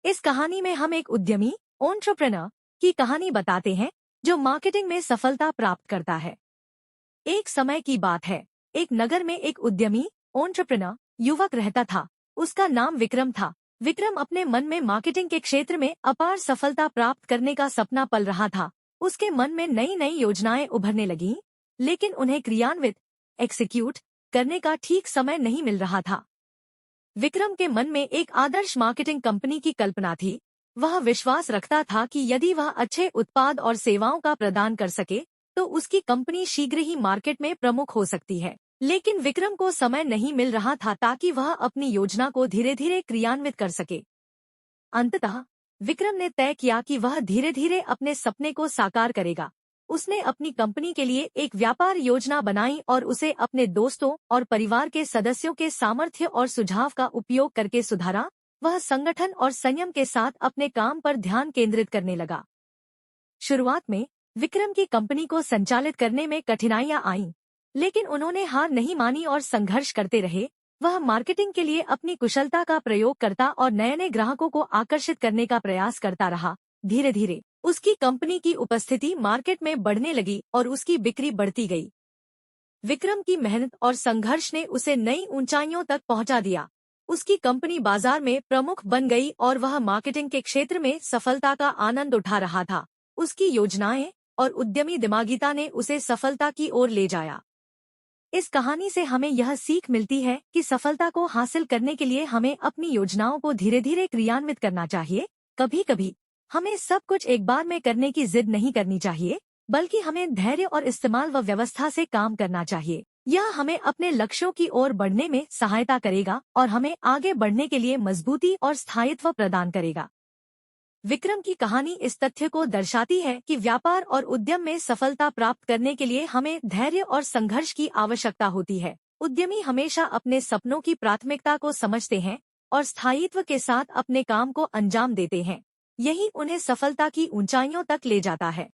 इस कहानी में हम एक उद्यमी एंटरप्रेन्योर की कहानी बताते हैं जो मार्केटिंग में सफलता प्राप्त करता है। एक समय की बात है, एक नगर में एक उद्यमी एंटरप्रेन्योर युवक रहता था। उसका नाम विक्रम था। विक्रम अपने मन में मार्केटिंग के क्षेत्र में अपार सफलता प्राप्त करने का सपना पल रहा था। उसके मन में नई नई योजनाएं उभरने लगीं, लेकिन उन्हें क्रियान्वित एक्सिक्यूट करने का ठीक समय नहीं मिल रहा था। विक्रम के मन में एक आदर्श मार्केटिंग कंपनी की कल्पना थी। वह विश्वास रखता था कि यदि वह अच्छे उत्पाद और सेवाओं का प्रदान कर सके तो उसकी कंपनी शीघ्र ही मार्केट में प्रमुख हो सकती है। लेकिन विक्रम को समय नहीं मिल रहा था ताकि वह अपनी योजना को धीरे धीरे क्रियान्वित कर सके। अंततः विक्रम ने तय किया कि वह धीरे धीरे अपने सपने को साकार करेगा। उसने अपनी कंपनी के लिए एक व्यापार योजना बनाई और उसे अपने दोस्तों और परिवार के सदस्यों के सामर्थ्य और सुझाव का उपयोग करके सुधारा। वह संगठन और संयम के साथ अपने काम पर ध्यान केंद्रित करने लगा। शुरुआत में विक्रम की कंपनी को संचालित करने में कठिनाइयां आईं, लेकिन उन्होंने हार नहीं मानी और संघर्ष करते रहे। वह मार्केटिंग के लिए अपनी कुशलता का प्रयोग करता और नए नए ग्राहकों को आकर्षित करने का प्रयास करता रहा। धीरे धीरे उसकी कंपनी की उपस्थिति मार्केट में बढ़ने लगी और उसकी बिक्री बढ़ती गई। विक्रम की मेहनत और संघर्ष ने उसे नई ऊंचाइयों तक पहुंचा दिया। उसकी कंपनी बाजार में प्रमुख बन गई और वह मार्केटिंग के क्षेत्र में सफलता का आनंद उठा रहा था। उसकी योजनाएं और उद्यमी दिमागिता ने उसे सफलता की ओर ले जाया। इस कहानी से हमें यह सीख मिलती है कि सफलता को हासिल करने के लिए हमें अपनी योजनाओं को धीरे धीरे क्रियान्वित करना चाहिए। कभी कभी हमें सब कुछ एक बार में करने की जिद नहीं करनी चाहिए, बल्कि हमें धैर्य और इस्तेमाल व व्यवस्था से काम करना चाहिए। यह हमें अपने लक्ष्यों की ओर बढ़ने में सहायता करेगा और हमें आगे बढ़ने के लिए मजबूती और स्थायित्व प्रदान करेगा। विक्रम की कहानी इस तथ्य को दर्शाती है कि व्यापार और उद्यम में सफलता प्राप्त करने के लिए हमें धैर्य और संघर्ष की आवश्यकता होती है। उद्यमी हमेशा अपने सपनों की प्राथमिकता को समझते हैं और स्थायित्व के साथ अपने काम को अंजाम देते हैं। यही उन्हें सफलता की ऊंचाइयों तक ले जाता है।